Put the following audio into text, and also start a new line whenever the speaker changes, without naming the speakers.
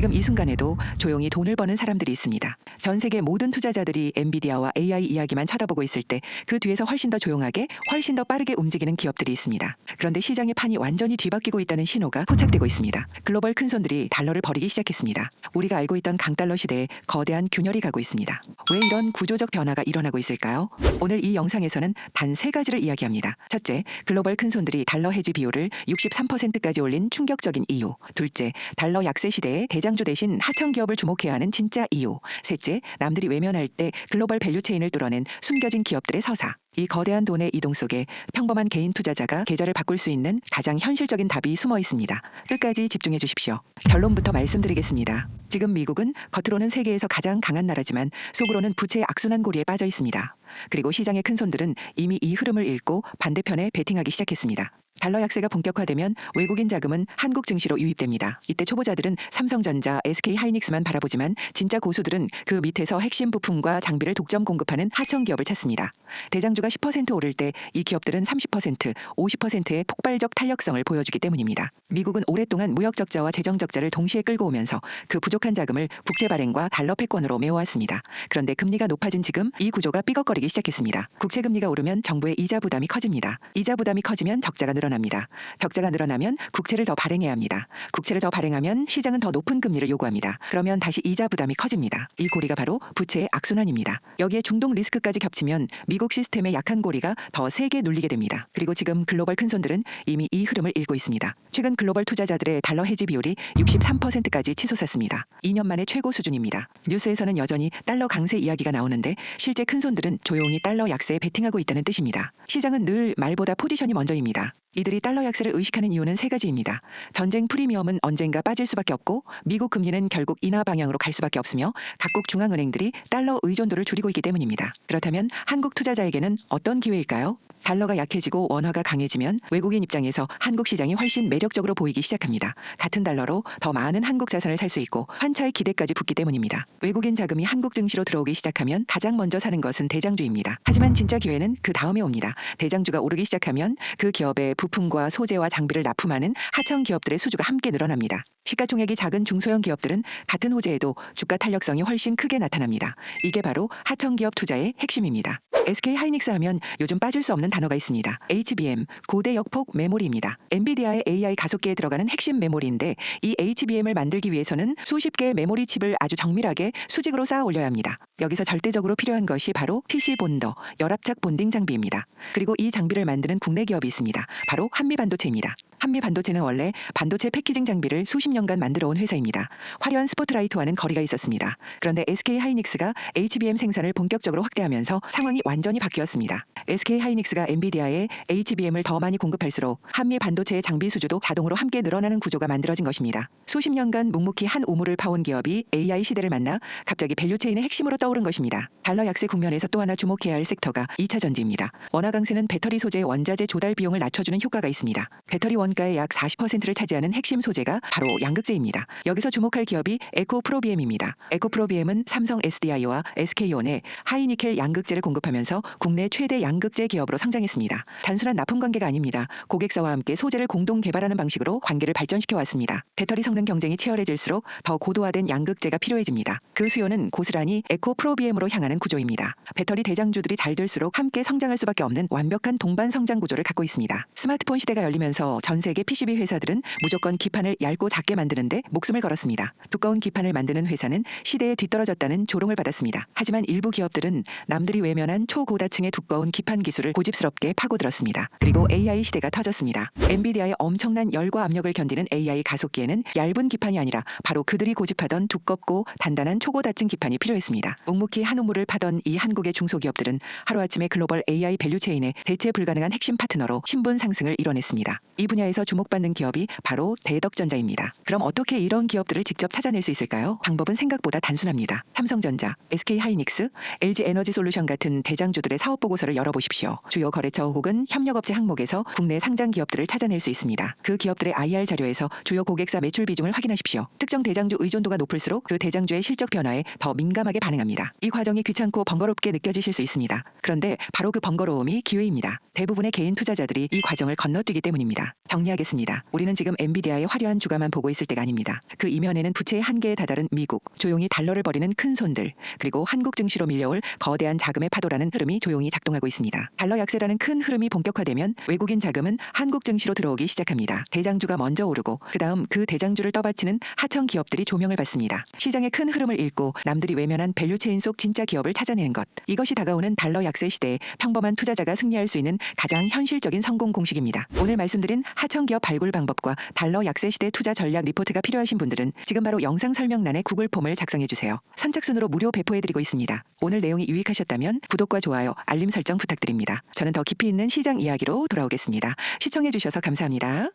지금 이 순간에도 조용히 돈을 버는 사람들이 있습니다. 전 세계 모든 투자자들이 엔비디아와 AI 이야기만 쳐다보고 있을 때 그 뒤에서 훨씬 더 조용하게, 훨씬 더 빠르게 움직이는 기업들이 있습니다. 그런데 시장의 판이 완전히 뒤바뀌고 있다는 신호가 포착되고 있습니다. 글로벌 큰손들이 달러를 버리기 시작했습니다. 우리가 알고 있던 강달러 시대에 거대한 균열이 가고 있습니다. 왜 이런 구조적 변화가 일어나고 있을까요? 오늘 이 영상에서는 단 3가지를 이야기합니다. 첫째, 글로벌 큰손들이 달러 해지 비율을 63%까지 올린 충격적인 이유. 둘째, 달러 약세 시대에 대장주 대신 하청 기업을 주목해야 하는 진짜 이유. 셋째, 남들이 외면할 때 글로벌 밸류체인을 뚫어낸 숨겨진 기업들의 서사. 이 거대한 돈의 이동 속에 평범한 개인 투자자가 계좌를 바꿀 수 있는 가장 현실적인 답이 숨어 있습니다. 끝까지 집중해 주십시오. 결론부터 말씀드리겠습니다. 지금 미국은 겉으로는 세계에서 가장 강한 나라지만 속으로는 부채의 악순환 고리에 빠져 있습니다. 그리고 시장의 큰손들은 이미 이 흐름을 읽고 반대편에 베팅하기 시작했습니다. 달러 약세가 본격화되면 외국인 자금은 한국 증시로 유입됩니다. 이때 초보자들은 삼성전자, SK하이닉스만 바라보지만 진짜 고수들은 그 밑에서 핵심 부품과 장비를 독점 공급하는 하청 기업을 찾습니다. 대장주가 10% 오를 때 이 기업들은 30%, 50%의 폭발적 탄력성을 보여주기 때문입니다. 미국은 오랫동안 무역 적자와 재정 적자를 동시에 끌고 오면서 그 부족한 자금을 국채 발행과 달러 패권으로 메워왔습니다. 그런데 금리가 높아진 지금 이 구조가 삐걱거리기 시작했습니다. 국채 금리가 오르면 정부의 이자 부담이 커집니다. 이자 부담이 커지면 적자가 늘어납니다. 적자가 늘어나면 국채를 더 발행해야 합니다. 국채를 더 발행하면 시장은 더 높은 금리를 요구합니다. 그러면 다시 이자 부담이 커집니다. 이 고리가 바로 부채의 악순환입니다. 여기에 중동 리스크까지 겹치면 미국 시스템의 약한 고리가 더 세게 눌리게 됩니다. 그리고 지금 글로벌 큰손들은 이미 이 흐름을 읽고 있습니다. 최근 글로벌 투자자들의 달러 해지 비율이 63%까지 치솟았습니다. 2년 만에 최고 수준입니다. 뉴스에서는 여전히 달러 강세 이야기가 나오는데 실제 큰손들은 조용히 달러 약세에 베팅하고 있다는 뜻입니다. 시장은 늘 말보다 포지션이 먼저입니다. 이들이 달러 약세를 의식하는 이유는 3가지입니다. 전쟁 프리미엄은 언젠가 빠질 수밖에 없고 미국 금리는 결국 인하 방향으로 갈 수밖에 없으며 각국 중앙은행들이 달러 의존도를 줄이고 있기 때문입니다. 그렇다면 한국 투자자에게는 어떤 기회일까요? 달러가 약해지고 원화가 강해지면 외국인 입장에서 한국 시장이 훨씬 매력적으로 보이기 시작합니다. 같은 달러로 더 많은 한국 자산을 살 수 있고 환차의 기대까지 붙기 때문입니다. 외국인 자금이 한국 증시로 들어오기 시작하면 가장 먼저 사는 것은 대장주입니다. 하지만 진짜 기회는 그 다음에 옵니다. 대장주가 오르기 시작하면 그 기업의 부품과 소재와 장비를 납품하는 하청 기업들의 수주가 함께 늘어납니다. 시가총액이 작은 중소형 기업들은 같은 호재에도 주가 탄력성이 훨씬 크게 나타납니다. 이게 바로 하청 기업 투자의 핵심입니다. SK하이닉스 하면 요즘 빠질 수 없는 단어가 있습니다. HBM, 고대 역폭 메모리입니다. 엔비디아의 AI 가속기에 들어가는 핵심 메모리인데 이 HBM을 만들기 위해서는 수십 개의 메모리 칩을 아주 정밀하게 수직으로 쌓아 올려야 합니다. 여기서 절대적으로 필요한 것이 바로 TC 본더, 열압착 본딩 장비입니다. 그리고 이 장비를 만드는 국내 기업이 있습니다. 바로 한미반도체입니다. 한미반도체는 원래 반도체 패키징 장비를 수십 년간 만들어 온 회사입니다. 화려한 스포트라이트와는 거리가 있었습니다. 그런데 SK하이닉스가 HBM 생산을 본격적으로 확대하면서 상황이 완전히 바뀌었습니다. SK하이닉스가 엔비디아에 HBM을 더 많이 공급할수록 한미 반도체의 장비 수주도 자동으로 함께 늘어나는 구조가 만들어진 것입니다. 수십 년간 묵묵히 한 우물을 파온 기업이 AI 시대를 만나 갑자기 밸류체인의 핵심으로 떠오른 것입니다. 달러 약세 국면에서 또 하나 주목해야 할 섹터가 2차 전지입니다. 원화 강세는 배터리 소재의 원자재 조달 비용을 낮춰주는 효과가 있습니다. 배터리 원가의 약 40%를 차지하는 핵심 소재가 바로 양극재입니다. 여기서 주목할 기업이 에코프로비엠입니다. 에코프로비엠은 삼성 SDI와 SK온에 하이니켈 양극재를 공급하면서 국내 최대 양극재 기업으로 성장했습니다. 단순한 납품 관계가 아닙니다. 고객사와 함께 소재를 공동 개발하는 방식으로 관계를 발전시켜 왔습니다. 배터리 성능 경쟁이 치열해질수록 더 고도화된 양극재가 필요해집니다. 그 수요는 고스란히 에코프로비엠으로 향하는 구조입니다. 배터리 대장주들이 잘 될수록 함께 성장할 수밖에 없는 완벽한 동반 성장 구조를 갖고 있습니다. 스마트폰 시대가 열리면서 전 세계 PCB 회사들은 무조건 기판을 얇고 작게 만드는데 목숨을 걸었습니다. 두꺼운 기판을 만드는 회사는 시대에 뒤떨어졌다는 조롱을 받았습니다. 하지만 일부 기업들은 남들이 외면한 초고다층의 두꺼운 기판 기술을 고집스럽게 파고들었습니다. 그리고 AI 시대가 터졌습니다. 엔비디아의 엄청난 열과 압력을 견디는 AI 가속기에는 얇은 기판이 아니라 바로 그들이 고집하던 두껍고 단단한 초고다층 기판이 필요했습니다. 묵묵히 한 우물을 파던 이 한국의 중소기업들은 하루아침에 글로벌 AI 밸류체인의 대체 불가능한 핵심 파트너로 신분 상승을 이뤄냈습니다. 이 분야에서 주목받는 기업이 바로 대덕전자입니다. 그럼 어떻게 이런 기업들을 직접 찾아낼 수 있을까요? 방법은 생각보다 단순합니다. 삼성전자, SK하이닉스, LG에너지솔루션 같은 대장주들의 사업 보고서를 열어보십시오. 주요 거래처 혹은 협력업체 항목에서 국내 상장 기업들을 찾아낼 수 있습니다. 그 기업들의 IR 자료에서 주요 고객사 매출 비중을 확인하십시오. 특정 대장주 의존도가 높을수록 그 대장주의 실적 변화에 더 민감하게 반응합니다. 이 과정이 귀찮고 번거롭게 느껴지실 수 있습니다. 그런데 바로 그 번거로움이 기회입니다. 대부분의 개인 투자자들이 이 과정을 건너뛰기 때문입니다. 정리하겠습니다. 우리는 지금 엔비디아의 화려한 주가만 보고 있을 때가 아닙니다. 그 이면에는 부채의 한계에 다다른 미국, 조용히 달러를 버리는 큰 손들, 그리고 한국 증시로 밀려올 거대한 자금의 파도라는 흐름이 조용히 작동하고 있습니다. 달러 약세라는 큰 흐름이 본격화되면 외국인 자금은 한국 증시로 들어오기 시작합니다. 대장주가 먼저 오르고 그다음 그 대장주를 떠받치는 하청 기업들이 조명을 받습니다. 시장의 큰 흐름을 읽고 남들이 외면한 밸류체인 속 진짜 기업을 찾아내는 것. 이것이 다가오는 달러 약세 시대에 평범한 투자자가 승리할 수 있는 가장 현실적인 성공 공식입니다. 오늘 말씀드린 하청 기업 발굴 방법과 달러 약세 시대 투자 전략 리포트가 필요하신 분들은 지금 바로 영상 설명란에 구글 폼을 작성해 주세요. 선착순으로 무료 배포해드리고 있습니다. 오늘 내용이 유익하셨다면 구독과 좋아요, 알림 설정 부탁드립니다. 저는 더 깊이 있는 시장 이야기로 돌아오겠습니다. 시청해 주셔서 감사합니다.